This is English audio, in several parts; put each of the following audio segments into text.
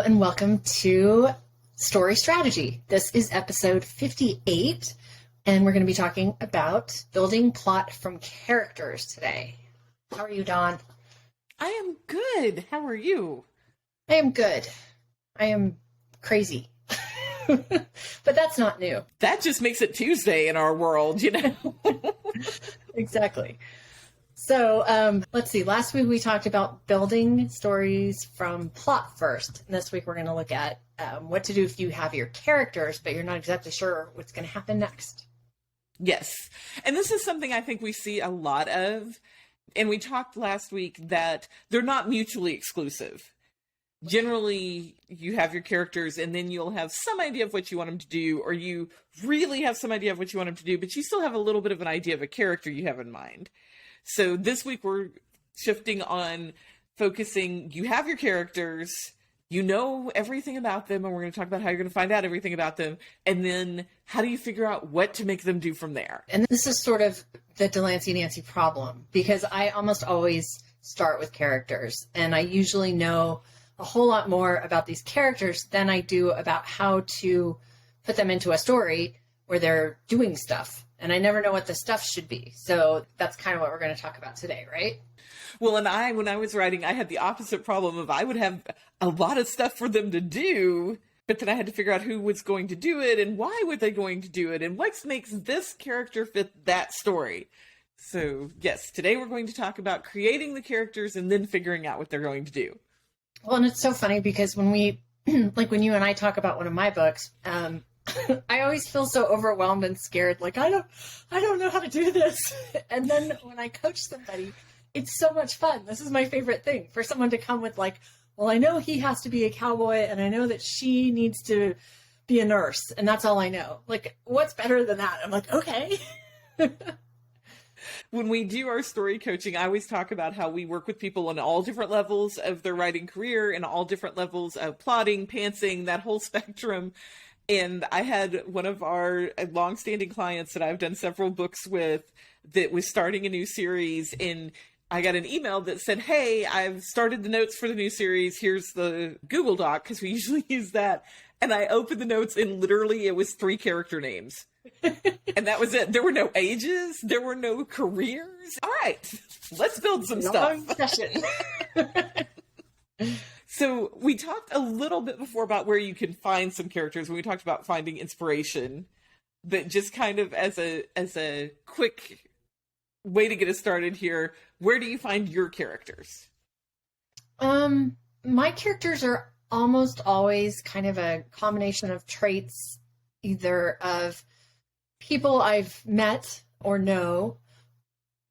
and welcome to Story Strategy. This is episode 58, and we're going to be talking about building plot from characters today. How are you, Dawn? I am good. How are you? I am good. I am crazy. But that's not new. That just makes it Tuesday in our world, you know? Exactly. So let's see. Last week we talked about building stories from plot first. And this week we're going to look at what to do if you have your characters, but you're not exactly sure what's going to happen next. Yes. And this is something I think we see a lot of. And we talked last week that they're not mutually exclusive. Generally, you have your characters and then you'll have some idea of what you want them to do, or you really have some idea of what you want them to do, but you still have a little bit of an idea of a character you have in mind. So this week we're shifting on focusing, you have your characters, you know everything about them, and we're going to talk about how you're going to find out everything about them, and then how do you figure out what to make them do from there? And this is sort of the Delancey Nancy problem, because I almost always start with characters, and I usually know a whole lot more about these characters than I do about how to put them into a story where they're doing stuff. And I never know what the stuff should be. So that's kind of what we're going to talk about today, right? Well, and when I was writing, I had the opposite problem of I would have a lot of stuff for them to do, but then I had to figure out who was going to do it and why were they going to do it and what makes this character fit that story. So yes, today we're going to talk about creating the characters and then figuring out what they're going to do. Well, and it's so funny because when we, like when you and I talk about one of my books, I always feel so overwhelmed and scared. Like, I don't know how to do this. And then when I coach somebody, it's so much fun. This is my favorite thing, for someone to come with like, well, I know he has to be a cowboy and I know that she needs to be a nurse and that's all I know. Like, what's better than that? I'm like, okay. When we do our story coaching, I always talk about how we work with people on all different levels of their writing career and all different levels of plotting, pantsing, that whole spectrum. And I had one of our longstanding clients that I've done several books with that was starting a new series, and I got an email that said, hey, I've started the notes for the new series. Here's the Google Doc, because we usually use that. And I opened the notes and literally it was 3 character names. And that was it. There were no ages. There were no careers. All right, let's build some stuff. So we talked a little bit before about where you can find some characters when we talked about finding inspiration, but just kind of as a quick way to get us started here, where do you find your characters? My characters are almost always kind of a combination of traits, either of people I've met or know,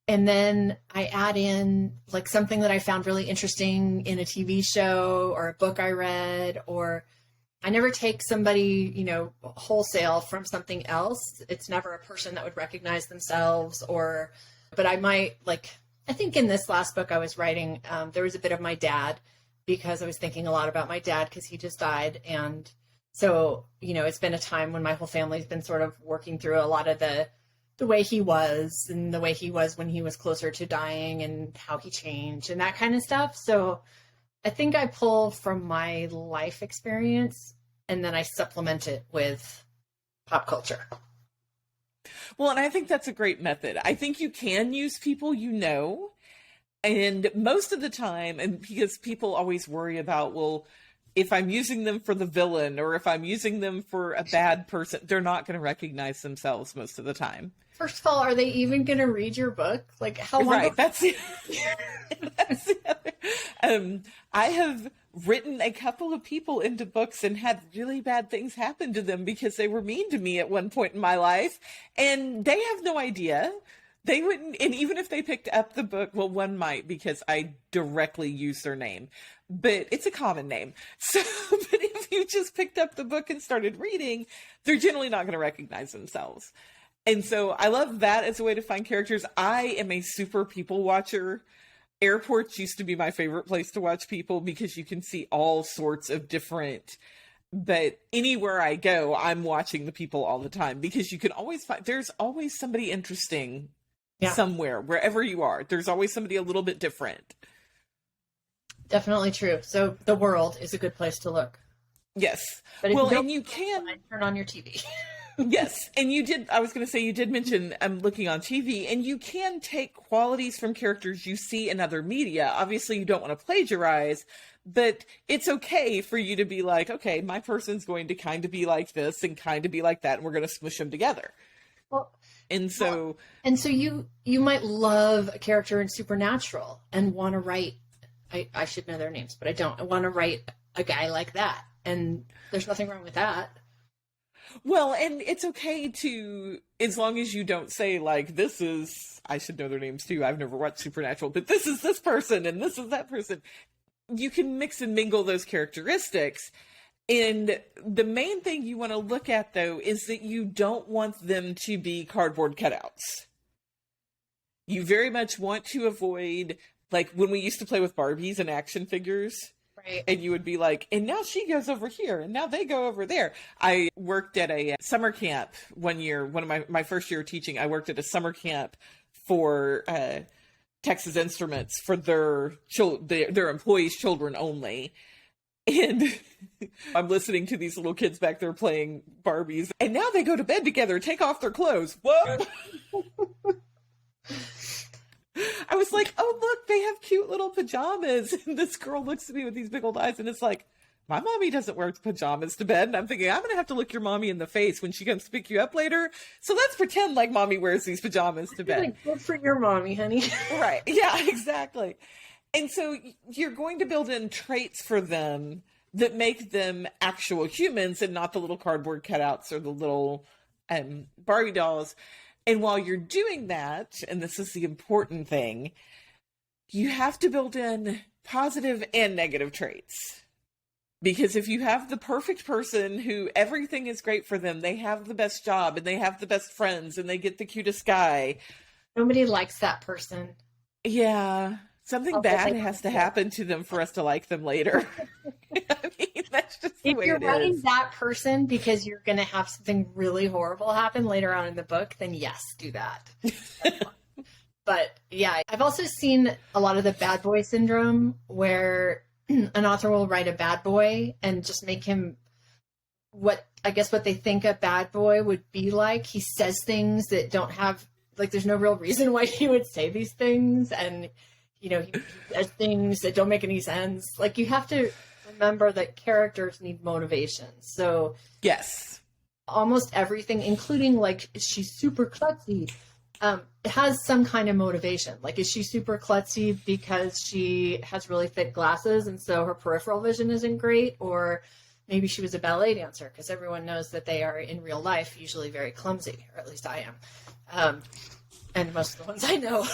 and then I add in like something that I found really interesting in a TV show or a book I read, or I never take somebody, wholesale from something else. It's never a person that would recognize themselves, but I might, like, I think in this last book I was writing, there was a bit of my dad, because I was thinking a lot about my dad because he just died. And so, it's been a time when my whole family's been sort of working through a lot of the way he was and the way he was when he was closer to dying and how he changed and that kind of stuff. So I think I pull from my life experience and then I supplement it with pop culture. Well, and I think that's a great method. I think you can use people and most of the time, and because people always worry about, well, if I'm using them for the villain or if I'm using them for a bad person, they're not going to recognize themselves most of the time. First of all, are they even going to read your book? Like, how long? Right, that's the other. I have written a couple of people into books and had really bad things happen to them because they were mean to me at one point in my life, and they have no idea. They wouldn't, and even if they picked up the book, well, one might because I directly use their name, but it's a common name. So, but if you just picked up the book and started reading, they're generally not going to recognize themselves. And so I love that as a way to find characters. I am a super people watcher. Airports used to be my favorite place to watch people because you can see all sorts of different, but anywhere I go, I'm watching the people all the time because you can always find, there's always somebody interesting somewhere, wherever you are. There's always somebody a little bit different. Definitely true. So the world is a good place to look. Yes. But if Well, you don't, and you can turn on your TV. Yes. And I was going to say, you did mention I'm looking on TV, and you can take qualities from characters you see in other media. Obviously, you don't want to plagiarize, but it's okay for you to be like, okay, my person's going to kind of be like this and kind of be like that, and we're going to smush them together. Well, and so, you might love a character in Supernatural and want to write, I should know their names, but I don't. I want to write a guy like that. And there's nothing wrong with that. Well, and it's okay to, as long as you don't say, like, this is, I should know their names too. I've never watched Supernatural, but this is this person and this is that person. You can mix and mingle those characteristics. And the main thing you want to look at, though, is that you don't want them to be cardboard cutouts. You very much want to avoid, like, when we used to play with Barbies and action figures. Right. And you would be like, and now she goes over here, and now they go over there. I worked at a summer camp one year, one of my first year of teaching. I worked at a summer camp for Texas Instruments for their employees' children only. And I'm listening to these little kids back there playing Barbies. And now they go to bed together, take off their clothes. Whoop! I was like, oh, look, they have cute little pajamas. And this girl looks at me with these big old eyes, and it's like, my mommy doesn't wear pajamas to bed. And I'm thinking, I'm going to have to look your mommy in the face when she comes to pick you up later. So let's pretend like mommy wears these pajamas to bed. Like, good for your mommy, honey. Right. Yeah, exactly. And so you're going to build in traits for them that make them actual humans and not the little cardboard cutouts or the little Barbie dolls. And while you're doing that, and this is the important thing, you have to build in positive and negative traits. Because if you have the perfect person who everything is great for them, they have the best job and they have the best friends and they get the cutest guy. Nobody likes that person. Yeah. Something bad has to happen to them for us to like them later. I mean, that's just the way it is. If you're writing that person because you're going to have something really horrible happen later on in the book, then yes, do that. But yeah, I've also seen a lot of the bad boy syndrome where an author will write a bad boy and just make him what they think a bad boy would be like. He says things that don't have, like, there's no real reason why he would say these things. And he does things that don't make any sense. Like, you have to remember that characters need motivation. So yes, almost everything, including, like, is she super klutzy? It has some kind of motivation. Like, is she super klutzy because she has really thick glasses and so her peripheral vision isn't great? Or maybe she was a ballet dancer, because everyone knows that they are in real life usually very clumsy, or at least I am. And most of the ones I know.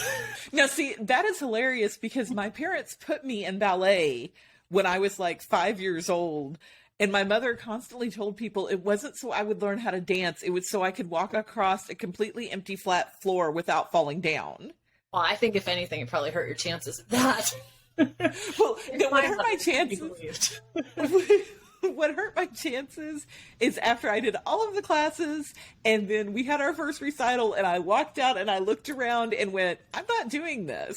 Now, see, that is hilarious because my parents put me in ballet when I was like 5 years old. And my mother constantly told people it wasn't so I would learn how to dance. It was so I could walk across a completely empty flat floor without falling down. Well, I think if anything, it probably hurt your chances of that. Well, what hurt my chances? What hurt my chances is after I did all of the classes and then we had our first recital and I walked out and I looked around and went, I'm not doing this.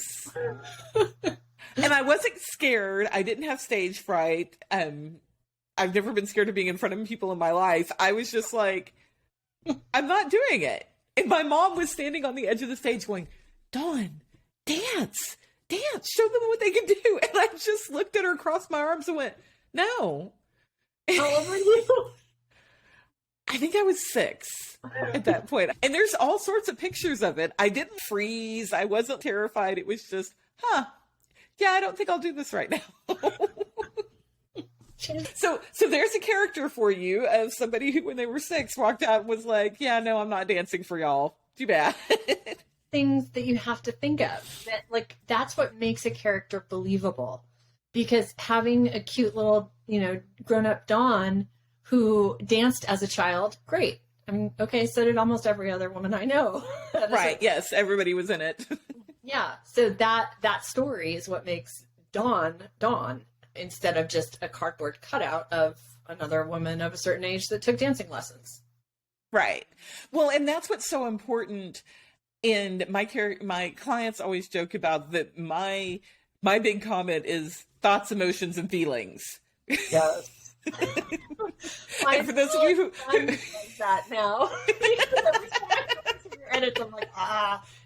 And I wasn't scared. I didn't have stage fright. I've never been scared of being in front of people in my life. I was just like, I'm not doing it. And my mom was standing on the edge of the stage going, Dawn, dance, show them what they can do. And I just looked at her, crossed my arms and went, no. How old were you? I think I was 6 at that point. And there's all sorts of pictures of it. I didn't freeze. I wasn't terrified. It was just, yeah, I don't think I'll do this right now. So there's a character for you of somebody who, when they were 6, walked out and was like, yeah, no, I'm not dancing for y'all. Too bad. Things that you have to think of. That's what makes a character believable. Because having a cute little, grown-up Dawn who danced as a child, great. I mean, okay, so did almost every other woman I know. Right, yes, everybody was in it. Yeah, so that story is what makes Dawn, instead of just a cardboard cutout of another woman of a certain age that took dancing lessons. Right. Well, and that's what's so important. And my clients always joke about that my big comment is thoughts, emotions, and feelings. Yes. And for those of you who I'm like that now. Every time I go to your edits, I'm like,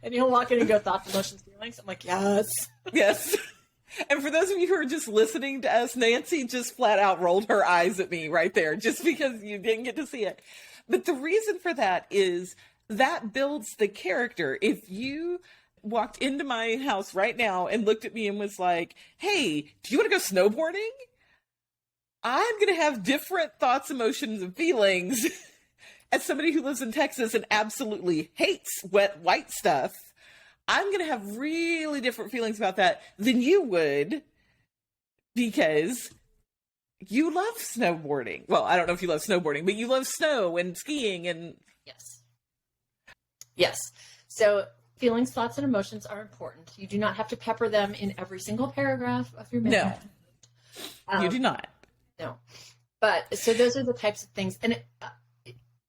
and he'll walk in and go thoughts, emotions, feelings. I'm like, yes. Yes. And for those of you who are just listening to us, Nancy just flat out rolled her eyes at me right there, just because you didn't get to see it. But the reason for that is that builds the character. If you walked into my house right now and looked at me and was like, hey, do you want to go snowboarding? I'm going to have different thoughts, emotions, and feelings as somebody who lives in Texas and absolutely hates wet, white stuff. I'm going to have really different feelings about that than you would, because you love snowboarding. Well, I don't know if you love snowboarding, but you love snow and skiing and... Yes. So feelings, thoughts, and emotions are important. You do not have to pepper them in every single paragraph of your memoir. No, you do not. No. But so those are the types of things. And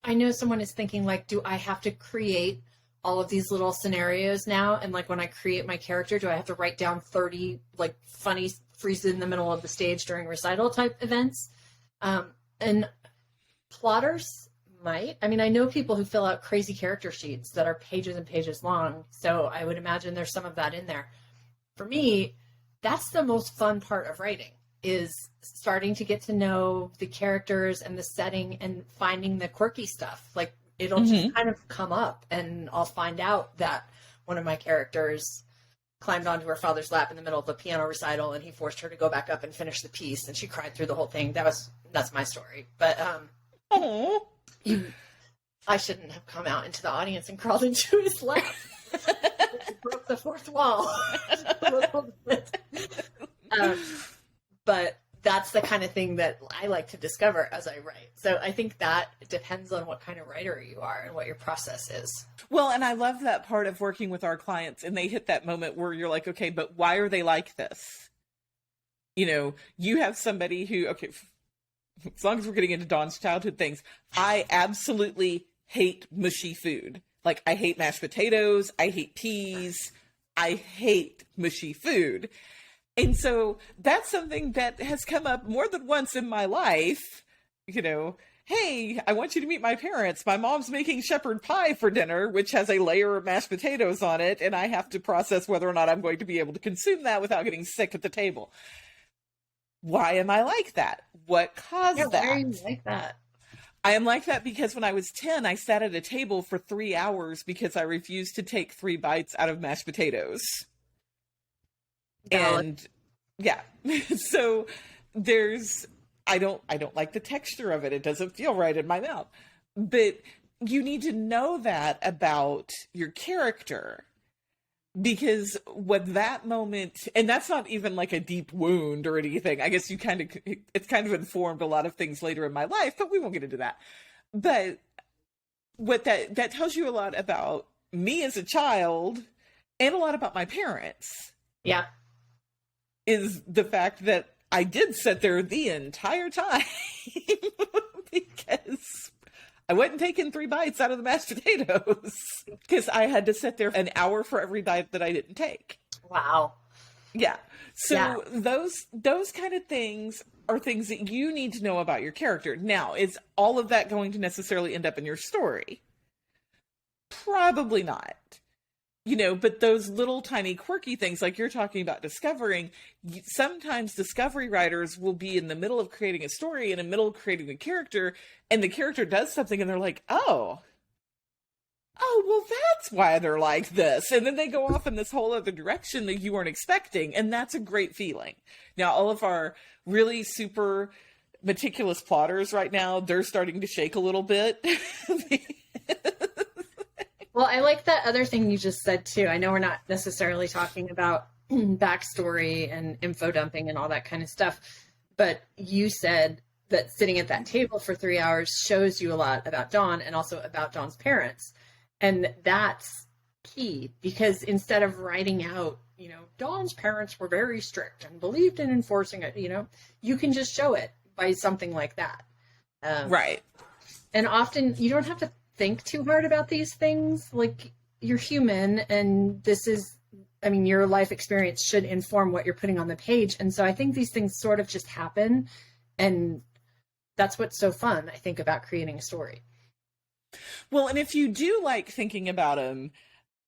I know someone is thinking, like, do I have to create all of these little scenarios now? And like, when I create my character, do I have to write down 30 like funny freeze in the middle of the stage during recital type events? And plotters might. I mean, I know people who fill out crazy character sheets that are pages and pages long. So I would imagine there's some of that in there. For me, that's the most fun part of writing, is starting to get to know the characters and the setting and finding the quirky stuff. Like, it'll just kind of come up, and I'll find out that one of my characters climbed onto her father's lap in the middle of a piano recital, and he forced her to go back up and finish the piece, and she cried through the whole thing. That's my story. But I shouldn't have come out into the audience and crawled into his lap. It broke the fourth wall a little bit. But that's the kind of thing that I like to discover as I write. So I think that depends on what kind of writer you are and what your process is. Well, and I love that part of working with our clients, and they hit that moment where you're like, okay, but why are they like this? You know, you have somebody who, okay, as long as we're getting into Dawn's childhood things, I absolutely hate mushy food. Like, I hate mashed potatoes, I hate peas, I hate mushy food. And so that's something that has come up more than once in my life. You know, hey, I want you to meet my parents. My mom's making shepherd pie for dinner, which has a layer of mashed potatoes on it, and I have to process whether or not I'm going to be able to consume that without getting sick at the table. Why am I like that? What caused that? Why are you like that? I am like that because when I was 10, I sat at a table for 3 hours because I refused to take 3 bites out of mashed potatoes. And yeah, so I don't like the texture of it. It doesn't feel right in my mouth. But you need to know that about your character, because what that moment, and that's not even like a deep wound or anything. I guess it's kind of informed a lot of things later in my life, but we won't get into that. But what that tells you a lot about me as a child and a lot about my parents. Yeah. Is the fact that I did sit there the entire time because I wasn't taking 3 bites out of the mashed potatoes, because I had to sit there an hour for every bite that I didn't take. Wow. Yeah. So those kind of things are things that you need to know about your character. Now, is all of that going to necessarily end up in your story? Probably not. You know, but those little tiny quirky things, like you're talking about discovering, sometimes discovery writers will be in the middle of creating a story, in the middle of creating the character, and the character does something and they're like, oh, well, that's why they're like this. And then they go off in this whole other direction that you weren't expecting. And that's a great feeling. Now, all of our really super meticulous plotters right now, they're starting to shake a little bit. Well, I like that other thing you just said too. I know we're not necessarily talking about backstory and info dumping and all that kind of stuff, but you said that sitting at that table for 3 hours shows you a lot about Dawn and also about Dawn's parents. And that's key, because instead of writing out, you know, Dawn's parents were very strict and believed in enforcing it, you know, you can just show it by something like that. Right. And often you don't have to think too hard about these things. Like, you're human, and this is, I mean, your life experience should inform what you're putting on the page. And so I think these things sort of just happen, and that's what's so fun, I think, about creating a story. Well, and if you do like thinking about them,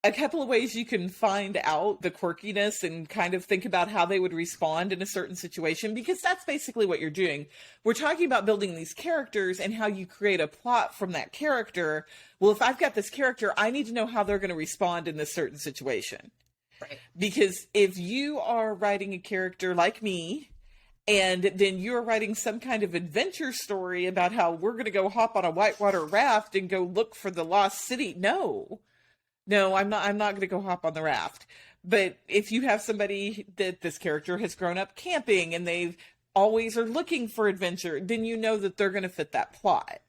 a couple of ways you can find out the quirkiness and kind of think about how they would respond in a certain situation, because that's basically what you're doing. We're talking about building these characters and how you create a plot from that character. Well, if I've got this character, I need to know how they're going to respond in this certain situation. Right. Because if you are writing a character like me, and then you're writing some kind of adventure story about how we're going to go hop on a whitewater raft and go look for the lost city. No, I'm not going to go hop on the raft. But if you have somebody that this character has grown up camping and they've always are looking for adventure, then you know that they're going to fit that plot.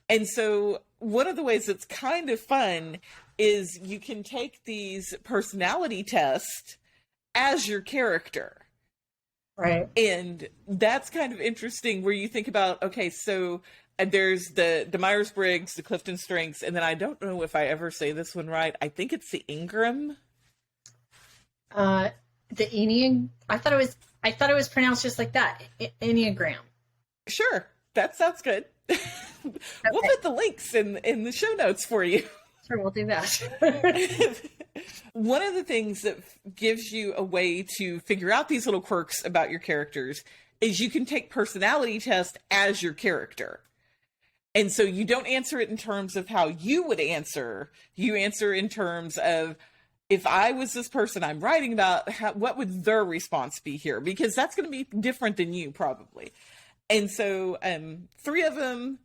And so one of the ways that's kind of fun is you can take these personality tests as your character. Right. And that's kind of interesting where you think about, okay, so there's the Myers-Briggs, the Clifton Strengths, and then I don't know if I ever say this one right. I think it's the Ingram. The Enneagram. I thought it was pronounced just like that. Enneagram. Sure. That sounds good. We'll put the links in the show notes for you. Sure, we'll do that. One of the things that gives you a way to figure out these little quirks about your characters is you can take personality tests as your character. And so you don't answer it in terms of how you would answer. You answer in terms of, if I was this person I'm writing about, what would their response be here? Because that's going to be different than you probably. And so 3 of them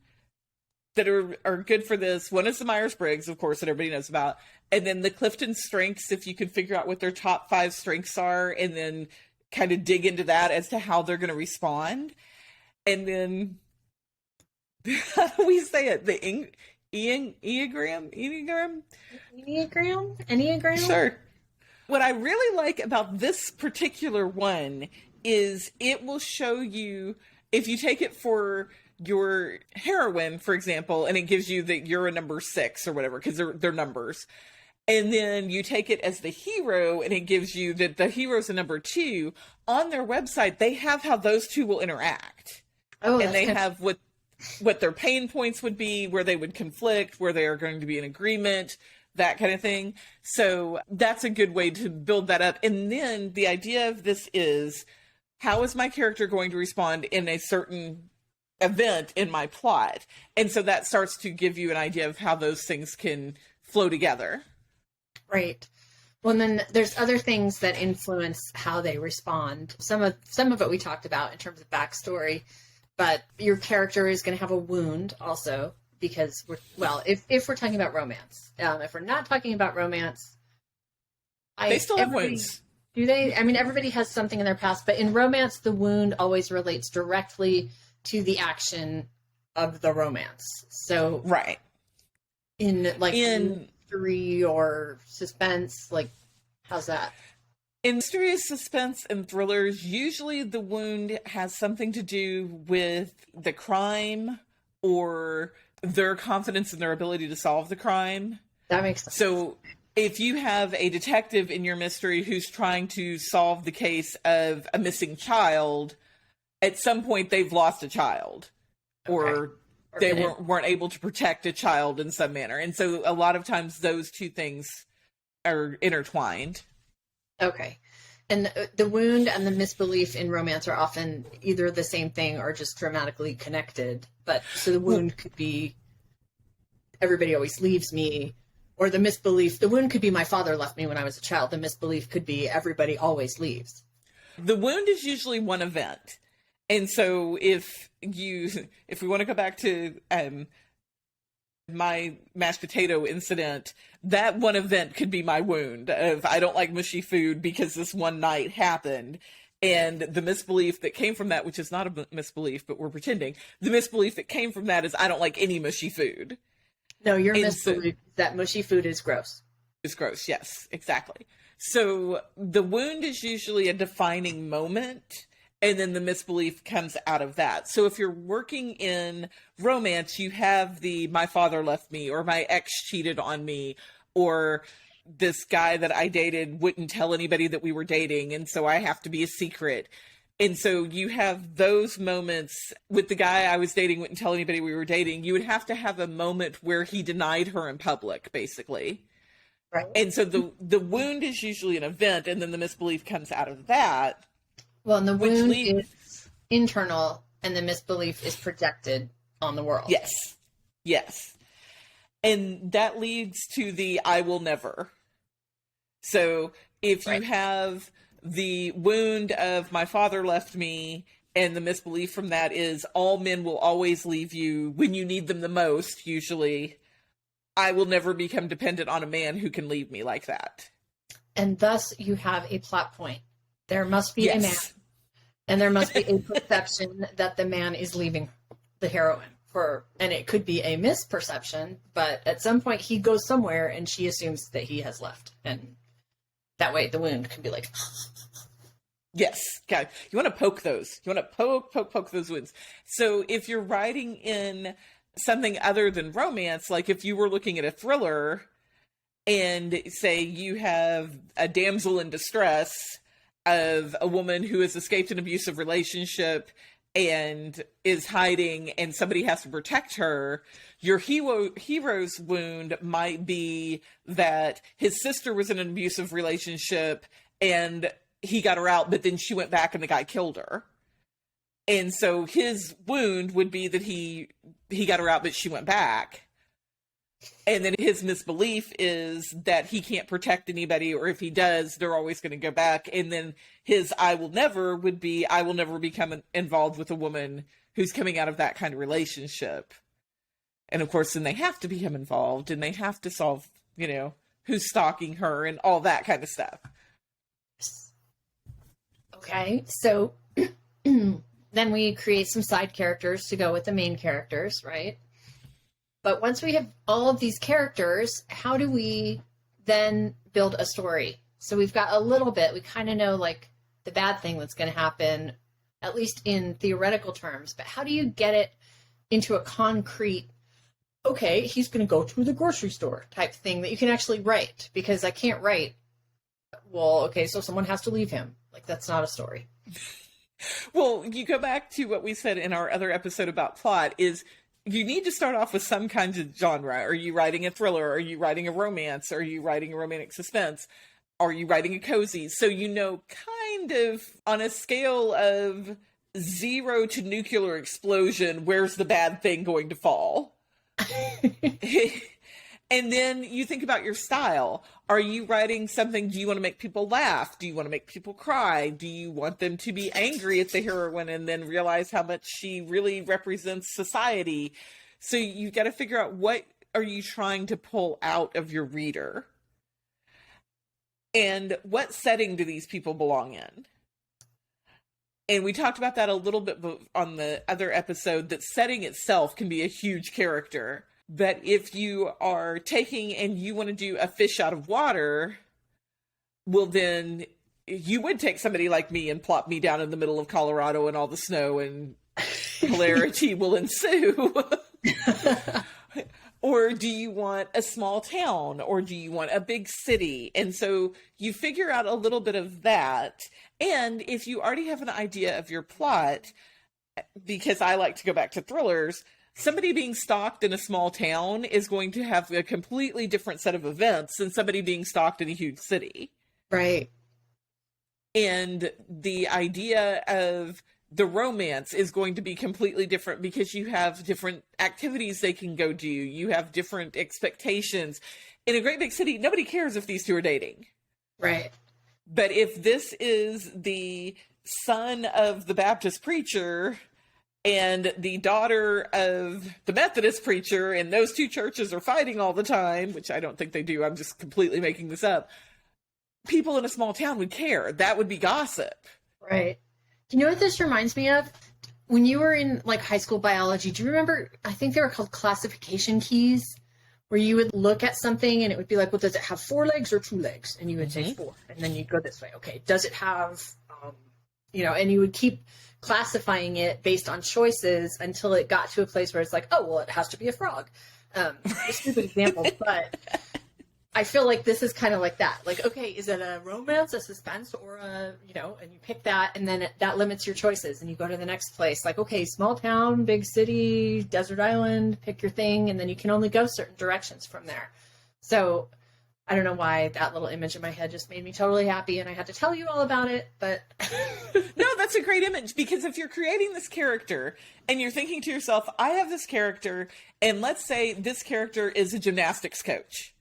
that are good for this. One is the Myers-Briggs, of course, that everybody knows about. And then the Clifton Strengths, if you can figure out what their top 5 strengths are and then kind of dig into that as to how they're going to respond. And then, how do we say it? The Enneagram? Enneagram? Sure. What I really like about this particular one is it will show you, if you take it for your heroine, for example, and it gives you that you're a number 6 or whatever, because they're numbers. And then you take it as the hero and it gives you that the hero's a number 2. On their website, they have how those two will interact. Oh, and they have what their pain points would be, where they would conflict, where they are going to be in agreement, that kind of thing. So that's a good way to build that up. And then the idea of this is, how is my character going to respond in a certain event in my plot? And so that starts to give you an idea of how those things can flow together. Right. Well, and then there's other things that influence how they respond. Some of it we talked about in terms of backstory, but your character is going to have a wound also, because if we're talking about romance, if we're not talking about romance, they still have wounds. Do they? I mean, everybody has something in their past, but in romance, the wound always relates directly to the action of the romance. So, right. In mystery or suspense, like, how's that? In mysterious suspense and thrillers, usually the wound has something to do with the crime or their confidence in their ability to solve the crime. That makes sense. So if you have a detective in your mystery who's trying to solve the case of a missing child, at some point they've lost a child, or they weren't able to protect a child in some manner. And so a lot of times those two things are intertwined. Okay. And the wound and the misbelief in romance are often either the same thing or just dramatically connected. But so the wound could be everybody always leaves me, or the misbelief, the wound could be my father left me when I was a child. The misbelief could be everybody always leaves. The wound is usually one event. And so if we want to go back to my mashed potato incident, that one event could be my wound of, I don't like mushy food because this one night happened. And the misbelief that came from that, which is not a misbelief, but we're pretending, the misbelief that came from that is I don't like any mushy food. No, your misbelief that mushy food is gross. It's gross, yes, exactly. So the wound is usually a defining moment, and then the misbelief comes out of that. So if you're working in romance, you have the my father left me, or my ex cheated on me, or this guy that I dated wouldn't tell anybody that we were dating, and so I have to be a secret. And so you have those moments with the guy I was dating, wouldn't tell anybody we were dating. You would have to have a moment where he denied her in public, basically. Right. And so the wound is usually an event, and then the misbelief comes out of that. Well, and the wound is internal, and the misbelief is projected on the world. Yes. Yes. And that leads to the I will never. So if you have the wound of my father left me, and the misbelief from that is all men will always leave you when you need them the most, usually, I will never become dependent on a man who can leave me like that. And thus you have a plot point. There must be a man, and there must be a perception that the man is leaving the heroine for, and it could be a misperception, but at some point he goes somewhere and she assumes that he has left. And that way the wound can be like, yes. Okay. You want to poke those. You want to poke those wounds. So if you're writing in something other than romance, like if you were looking at a thriller and say you have a damsel in distress of a woman who has escaped an abusive relationship and is hiding and somebody has to protect her, your hero's wound might be that his sister was in an abusive relationship and he got her out, but then she went back and the guy killed her. And so his wound would be that he got her out, but she went back. And then his misbelief is that he can't protect anybody, or if he does, they're always going to go back. And then his I will never would be, I will never become involved with a woman who's coming out of that kind of relationship. And of course, then they have to become involved and they have to solve, who's stalking her and all that kind of stuff. Okay, so then we create some side characters to go with the main characters, right? But once we have all of these characters, how do we then build a story? So we've got a little bit, we kind of know like the bad thing that's going to happen, at least in theoretical terms, but how do you get it into a concrete, okay, he's going to go to the grocery store type thing that you can actually write? Because I can't write, well, okay, so someone has to leave him. Like, that's not a story. Well, you go back to what we said in our other episode about plot is you need to start off with some kinds of genre. Are you writing a thriller? Are you writing a romance? Are you writing a romantic suspense? Are you writing a cozy? So kind of on a scale of 0 to nuclear explosion, where's the bad thing going to fall? And then you think about your style. Are you writing something? Do you want to make people laugh? Do you want to make people cry? Do you want them to be angry at the heroine and then realize how much she really represents society? So you got to figure out, what are you trying to pull out of your reader? And what setting do these people belong in? And we talked about that a little bit on the other episode, that setting itself can be a huge character. But if you are taking and you want to do a fish out of water, well, then you would take somebody like me and plop me down in the middle of Colorado and all the snow and hilarity will ensue. Or do you want a small town, or do you want a big city? And so you figure out a little bit of that. And if you already have an idea of your plot, because I like to go back to thrillers, somebody being stalked in a small town is going to have a completely different set of events than somebody being stalked in a huge city. Right. And the idea of the romance is going to be completely different because you have different activities they can go do. You have different expectations. In a great big city, nobody cares if these two are dating. Right. But if this is the son of the Baptist preacher and the daughter of the Methodist preacher, and those two churches are fighting all the time, which I don't think they do, I'm just completely making this up, people in a small town would care. That would be gossip. Right. Do you know what this reminds me of? When you were in like high school biology, do you remember, I think they were called classification keys, where you would look at something and it would be like, well, does it have 4 legs or 2 legs? And you would say 4. And then you'd go this way. Okay. Does it have, and you would keep classifying it based on choices until it got to a place where it's like, oh, well, it has to be a frog. A stupid example, but I feel like this is kind of like that. Like, okay, is it a romance, a suspense, or a, you know, and you pick that, and then that limits your choices, and you go to the next place. Like, okay, small town, big city, desert island, pick your thing, and then you can only go certain directions from there. So I don't know why that little image in my head just made me totally happy, and I had to tell you all about it, but... No, that's a great image, because if you're creating this character and you're thinking to yourself, I have this character, and let's say this character is a gymnastics coach,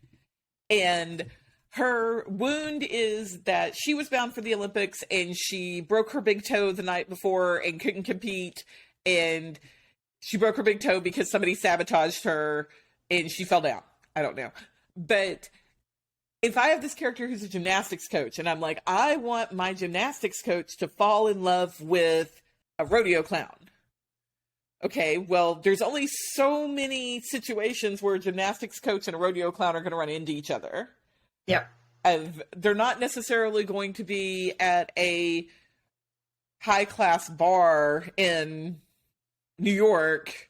and her wound is that she was bound for the Olympics and she broke her big toe the night before and couldn't compete, and she broke her big toe because somebody sabotaged her and she fell down. I don't know. But if I have this character who's a gymnastics coach and I'm like, I want my gymnastics coach to fall in love with a rodeo clown. Okay, well, there's only so many situations where a gymnastics coach and a rodeo clown are going to run into each other. Yeah. They're not necessarily going to be at a high-class bar in New York,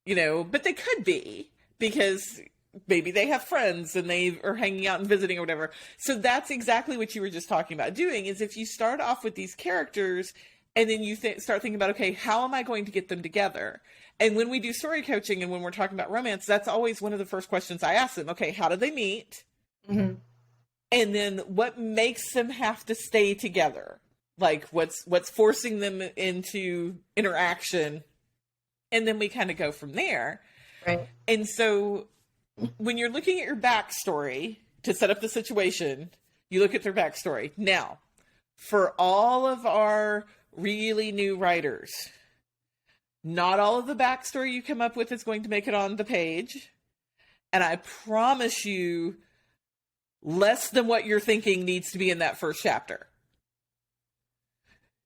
you know, but they could be, because maybe they have friends and they are hanging out and visiting or whatever. So that's exactly what you were just talking about doing, is if you start off with these characters and then you start thinking about, okay, how am I going to get them together? And when we do story coaching and when we're talking about romance, that's always one of the first questions I ask them. Okay, how did they meet? Mm-hmm. And then what makes them have to stay together? Like what's forcing them into interaction? And then we kind of go from there. Right. And so when you're looking at your backstory to set up the situation, you look at their backstory. Now, for all of our really new writers, not all of the backstory you come up with is going to make it on the page. And I promise you, less than what you're thinking needs to be in that first chapter.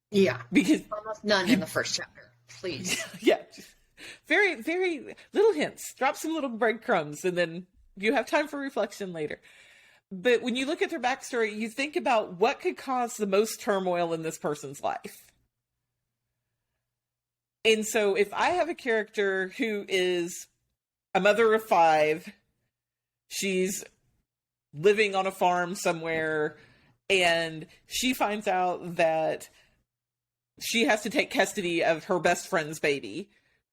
Yeah. Because almost none in the first chapter, please. Yeah. Very, very little hints. Drop some little breadcrumbs, and then you have time for reflection later. But when you look at their backstory, you think about what could cause the most turmoil in this person's life. And so if I have a character who is a mother of 5, she's living on a farm somewhere, and she finds out that she has to take custody of her best friend's baby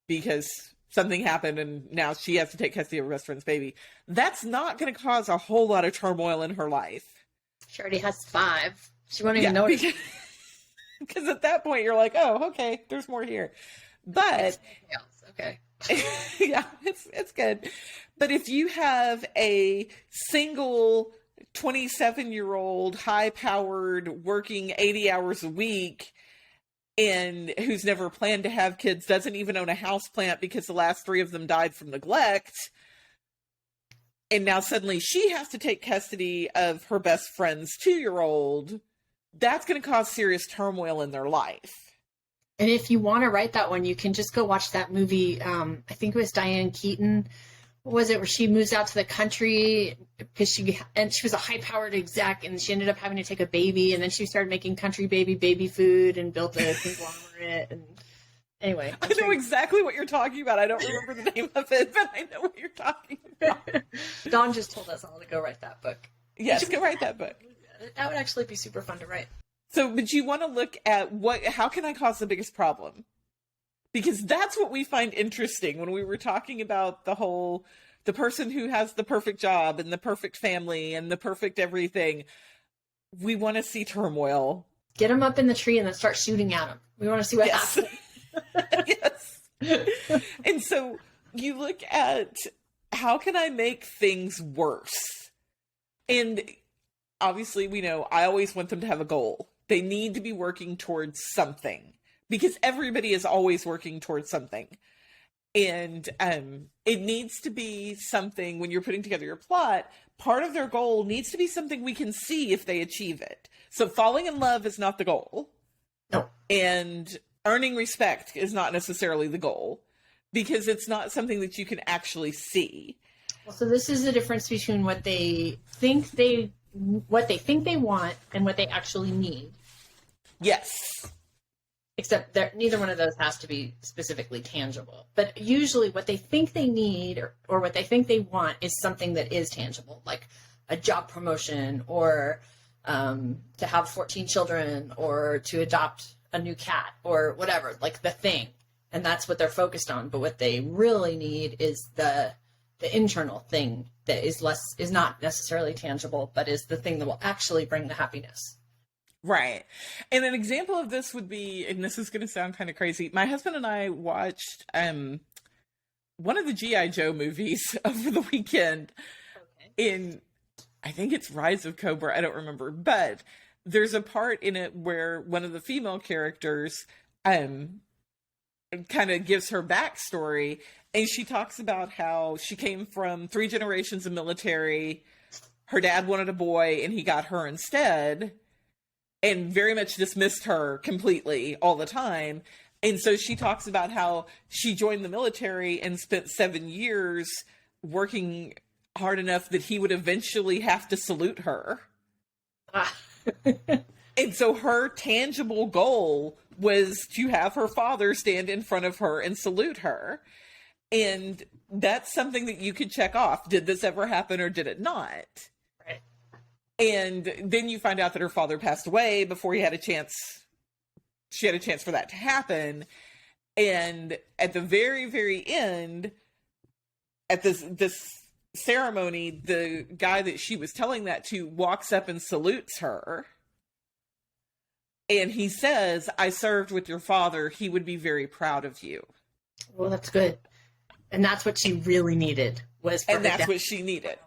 because something happened and now she has to take custody of her best friend's baby. That's not going to cause a whole lot of turmoil in her life. She already has 5. She won't even notice. Because at that point you're like, oh, okay, there's more here. But okay. yeah, it's good. But if you have a single 27-year-old, high-powered, working 80 hours a week, and who's never planned to have kids, doesn't even own a houseplant because the last 3 of them died from neglect, and now suddenly she has to take custody of her best friend's 2-year-old, that's going to cause serious turmoil in their life. And if you want to write that one, you can just go watch that movie. I think it was Diane Keaton. What was it, where she moves out to the country because she was a high-powered exec, and she ended up having to take a baby, and then she started making country baby food and built a conglomerate. And anyway, I know exactly what you're talking about. I don't remember the name of it, but I know what you're talking about. Dawn just told us all to go write that book. Yes, go write that book. That would actually be super fun to write. So, but you want to look at how can I cause the biggest problem? Because that's what we find interesting when we were talking about the person who has the perfect job and the perfect family and the perfect everything. We want to see turmoil. Get them up in the tree and then start shooting at them. We want to see what happens. Yes. And so you look at, how can I make things worse? And obviously, we know I always want them to have a goal. They need to be working towards something, because everybody is always working towards something. And it needs to be something, when you're putting together your plot, part of their goal needs to be something we can see if they achieve it. So falling in love is not the goal. No. And earning respect is not necessarily the goal, because it's not something that you can actually see. Well, so this is the difference between what they think they want and what they actually need. Yes. Except neither one of those has to be specifically tangible. But usually what they think they need or what they think they want is something that is tangible. Like a job promotion, or to have 14 children, or to adopt a new cat, or whatever, like the thing. And that's what they're focused on. But what they really need is the internal thing that is not necessarily tangible, but is the thing that will actually bring the happiness. Right. And an example of this would be, and this is going to sound kind of crazy, my husband and I watched one of the G.I. Joe movies over the weekend. In, I think it's Rise of Cobra, I don't remember, but there's a part in it where one of the female characters kind of gives her backstory, and she talks about how she came from 3 generations of military. Her dad wanted a boy and he got her instead, and very much dismissed her completely all the time. And so she talks about how she joined the military and spent 7 years working hard enough that he would eventually have to salute her. And so her tangible goal was to have her father stand in front of her and salute her. And that's something that you could check off. Did this ever happen or did it not? Right. And then you find out that her father passed away before he had a chance. She had a chance for that to happen. And at the very, very end, at this ceremony, the guy that she was telling that to walks up and salutes her. And he says, "I served with your father. He would be very proud of you." Well, that's good. And that's what she really needed, was for and that's what she needed.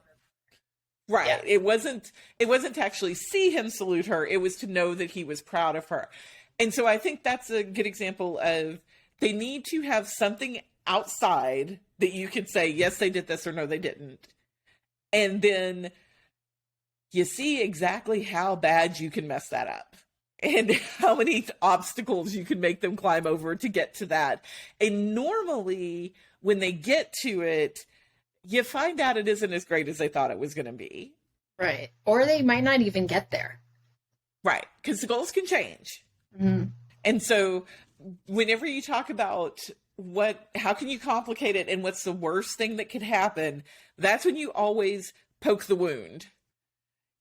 Right. Yeah. It wasn't to actually see him salute her. It was to know that he was proud of her. And so I think that's a good example of, they need to have something outside that you could say, yes, they did this, or no, they didn't. And then you see exactly how bad you can mess that up, and how many obstacles you can make them climb over to get to that. And normally when they get to it, you find out it isn't as great as they thought it was going to be. Right. Or they might not even get there. Right. Because the goals can change. Mm-hmm. And so whenever you talk about how can you complicate it and what's the worst thing that could happen, that's when you always poke the wound.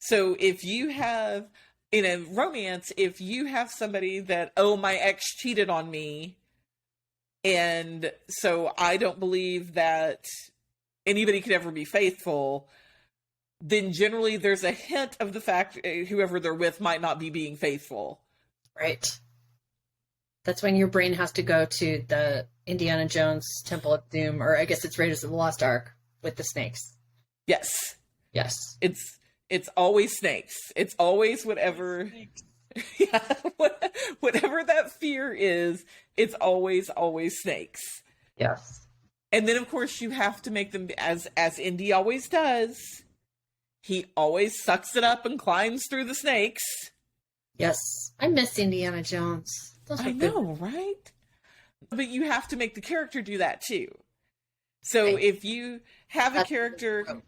So if you have, in a romance, if you have somebody that, oh, my ex cheated on me, and so I don't believe that anybody could ever be faithful, then generally there's a hint of the fact whoever they're with might not be being faithful. Right. That's when your brain has to go to the Indiana Jones Temple of Doom, or I guess it's Raiders of the Lost Ark with the snakes. Yes. Yes. It's always snakes. It's always whatever. Yeah, whatever that fear is, it's always snakes. Yes. And then of course you have to make them, as Indy always does, he always sucks it up and climbs through the snakes. Yes. I miss Indiana Jones. I know, right? But you have to make the character do that too. So right. If you have a character,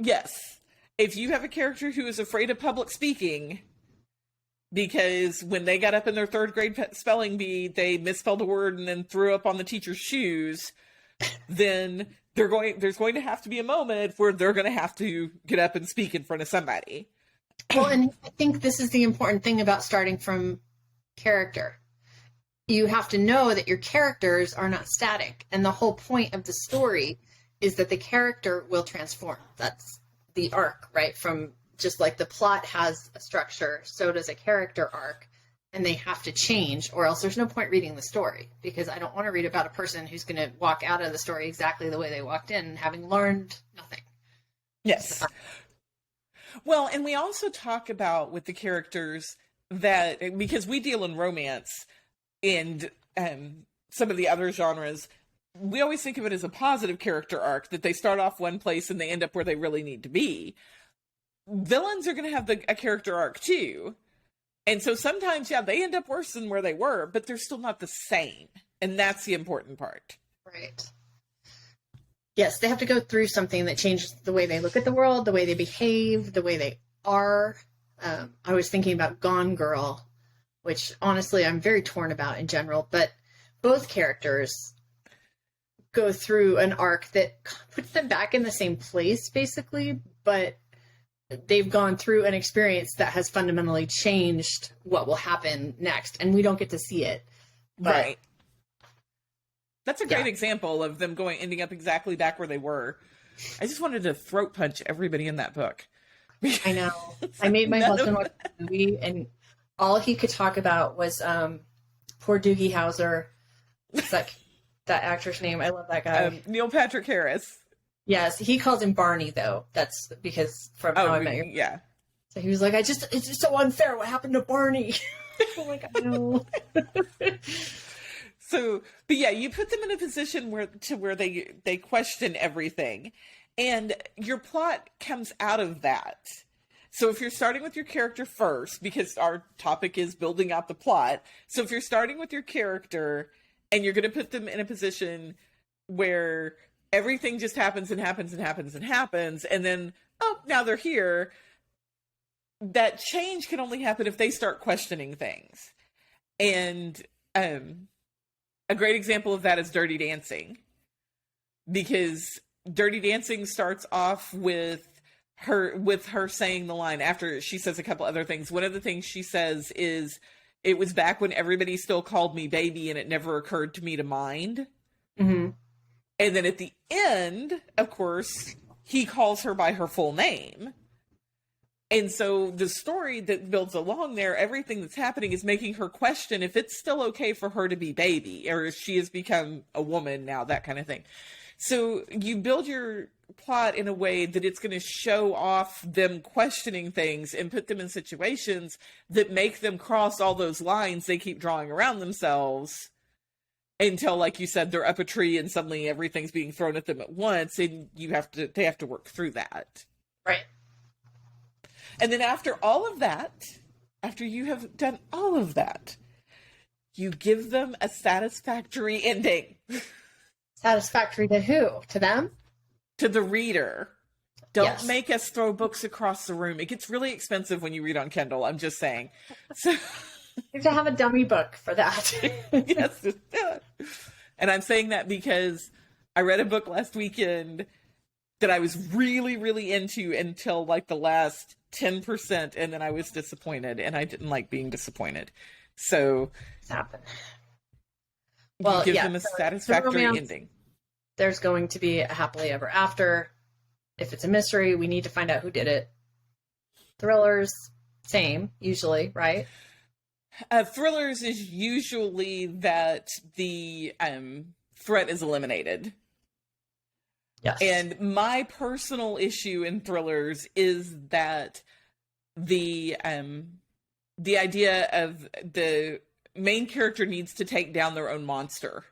yes, if you have a character who is afraid of public speaking, because when they got up in their 3rd grade spelling bee, they misspelled a word and then threw up on the teacher's shoes, then there's going to have to be a moment where they're going to have to get up and speak in front of somebody. Well, and I think this is the important thing about starting from character. You have to know that your characters are not static. And the whole point of the story is that the character will transform. That's the arc, right? From just like the plot has a structure, so does a character arc, and they have to change, or else there's no point reading the story, because I don't want to read about a person who's going to walk out of the story exactly the way they walked in, having learned nothing. Yes. Well, and we also talk about with the characters that, because we deal in romance and some of the other genres, we always think of it as a positive character arc, that they start off one place and they end up where they really need to be. Villains are going to have a character arc too. And so sometimes, yeah, they end up worse than where they were, but they're still not the same. And that's the important part. Right. Yes, they have to go through something that changes the way they look at the world, the way they behave, the way they are. I was thinking about Gone Girl, which honestly I'm very torn about in general, but both characters go through an arc that puts them back in the same place, basically, but they've gone through an experience that has fundamentally changed what will happen next, and we don't get to see it. Right. That's a great example of them ending up exactly back where they were. I just wanted to throat punch everybody in that book. I know. I made my husband watch the movie, and all he could talk about was poor Doogie Howser. It's like that actor's name. I love that guy. Neil Patrick Harris. Yes, he calls him Barney, though. That's because from How I Met Your... Yeah. So he was like, it's just so unfair. What happened to Barney? I'm like, I know. So, but yeah, you put them in a position where they question everything, and your plot comes out of that. So if you're starting with your character first, because our topic is building out the plot, so if you're starting with your character and you're going to put them in a position where everything just happens and happens and happens and happens, and then, oh, now they're here, that change can only happen if they start questioning things. And a great example of that is Dirty Dancing, because Dirty Dancing starts off with her saying the line after she says a couple other things. One of the things she says is, "It was back when everybody still called me baby, and it never occurred to me to mind." Mm-hmm. And then at the end, of course, he calls her by her full name. And so the story that builds along there, everything that's happening is making her question if it's still okay for her to be baby, or if she has become a woman now, that kind of thing. So you build your plot in a way that it's going to show off them questioning things and put them in situations that make them cross all those lines they keep drawing around themselves, until, like you said, they're up a tree and suddenly everything's being thrown at them at once, and they have to work through that. Right. And then after all of that, after you have done all of that, you give them a satisfactory ending. Satisfactory to who? To them? To the reader. Don't make us throw books across the room. It gets really expensive when you read on Kindle, I'm just saying. So you have to have a dummy book for that. Yes. And I'm saying that because I read a book last weekend that I was really, really into until like the last 10%, and then I was disappointed, and I didn't like being disappointed. So it's happened. Well, give them a satisfactory ending. There's going to be a happily ever after. If it's a mystery, we need to find out who did it. Thrillers, same, usually, right? Thrillers is usually that the threat is eliminated. Yes. And my personal issue in thrillers is that the idea of the main character needs to take down their own monster.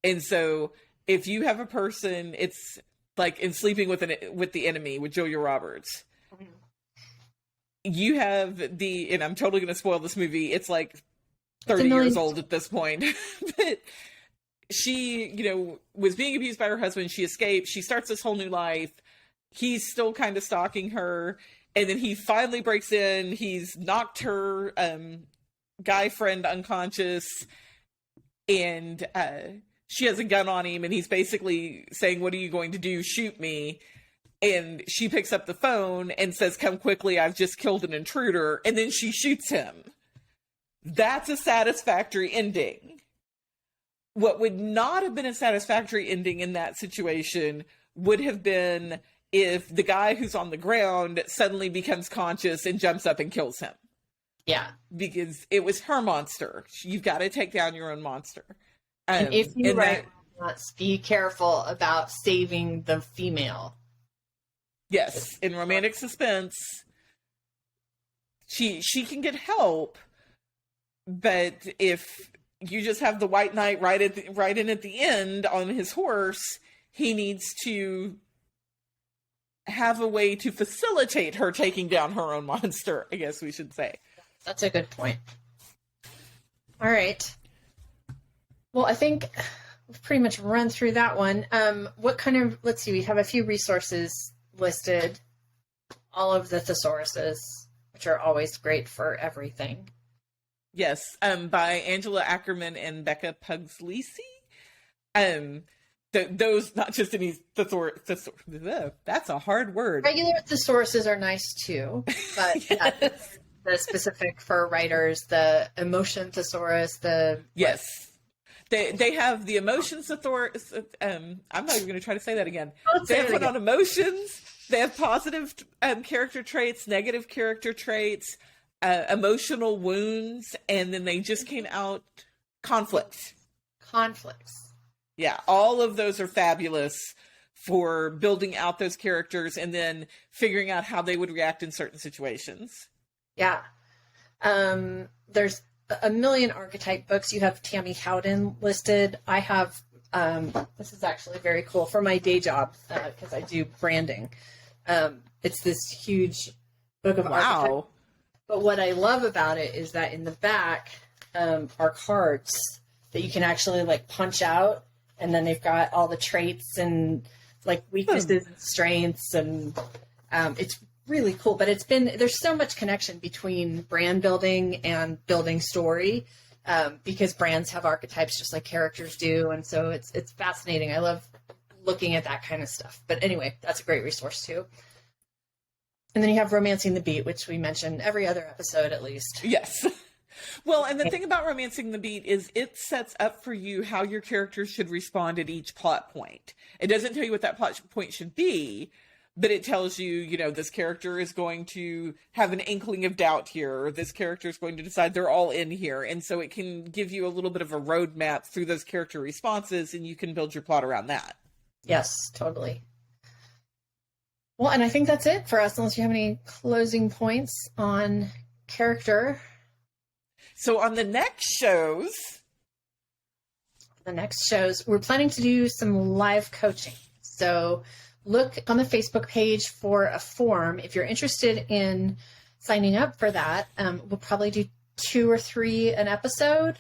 And so if you have a person, it's like in Sleeping with the Enemy with Julia Roberts. Mm-hmm. You have and I'm totally going to spoil this movie. It's like 30 years old at this point. But she, was being abused by her husband. She escaped. She starts this whole new life. He's still kind of stalking her. And then he finally breaks in. He's knocked her guy friend unconscious. And she has a gun on him. And he's basically saying, "What are you going to do? Shoot me." And she picks up the phone and says, "Come quickly. I've just killed an intruder." And then she shoots him. That's a satisfactory ending. What would not have been a satisfactory ending in that situation would have been if the guy who's on the ground suddenly becomes conscious and jumps up and kills him. Yeah. Because it was her monster. You've got to take down your own monster. And if you write romance, be careful about saving the female. Yes. In romantic suspense, she can get help, but if you just have the white knight right in at the end on his horse, he needs to have a way to facilitate her taking down her own monster, I guess we should say. That's a good point. All right. Well, I think we've pretty much run through that one. Let's see, we have a few resources listed. All of the thesauruses, which are always great for everything. Yes, by Angela Ackerman and Becca Puglisi. Those, not just any thesaurus, that's a hard word. Regular thesauruses are nice too, but Yes. the specific for writers, the emotion thesaurus, Yes. They have the emotions thesaurus. I'm not even going to try to say that again. They have one on emotions. They have positive character traits, negative character traits, emotional wounds, and then they just came out conflicts. Yeah, all of those are fabulous for building out those characters and then figuring out how they would react in certain situations. Yeah. There's a million archetype books. You have Tammy Howden listed. I have, this is actually very cool for my day job because I do branding. It's this huge book of archetypes. But what I love about it is that in the back are cards that you can actually like punch out. And then they've got all the traits and like weaknesses and strengths. And it's really cool. But there's so much connection between brand building and building story because brands have archetypes just like characters do. And so it's fascinating. I love looking at that kind of stuff. But anyway, that's a great resource too. And then you have Romancing the Beat, which we mention every other episode at least. Yes. Well, and the thing about Romancing the Beat is it sets up for you how your characters should respond at each plot point. It doesn't tell you what that plot point should be, but it tells you, this character is going to have an inkling of doubt here, or this character is going to decide they're all in here. And so it can give you a little bit of a roadmap through those character responses, and you can build your plot around that. Yes, totally. Well, and I think that's it for us, unless you have any closing points on character. So on the next shows, we're planning to do some live coaching. So look on the Facebook page for a form. If you're interested in signing up for that, we'll probably do 2 or 3 an episode.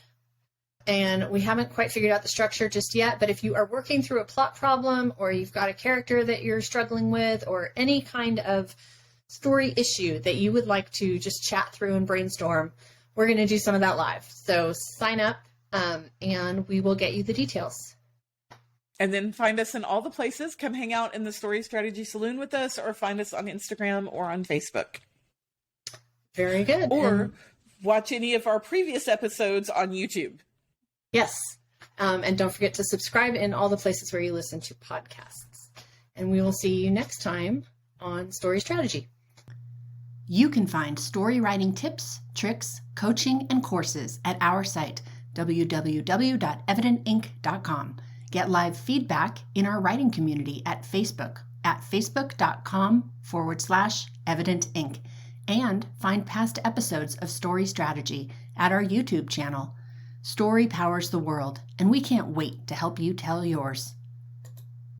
And we haven't quite figured out the structure just yet. But if you are working through a plot problem, or you've got a character that you're struggling with, or any kind of story issue that you would like to just chat through and brainstorm, we're going to do some of that live. So sign up and we will get you the details. And then find us in all the places. Come hang out in the Story Strategy Saloon with us, or find us on Instagram or on Facebook. Very good. Or watch any of our previous episodes on YouTube. Yes. And don't forget to subscribe in all the places where you listen to podcasts. And we will see you next time on Story Strategy. You can find story writing tips, tricks, coaching, and courses at our site, www.evidentinc.com. Get live feedback in our writing community at Facebook at facebook.com/evidentinc. And find past episodes of Story Strategy at our YouTube channel. Story powers the world, and we can't wait to help you tell yours.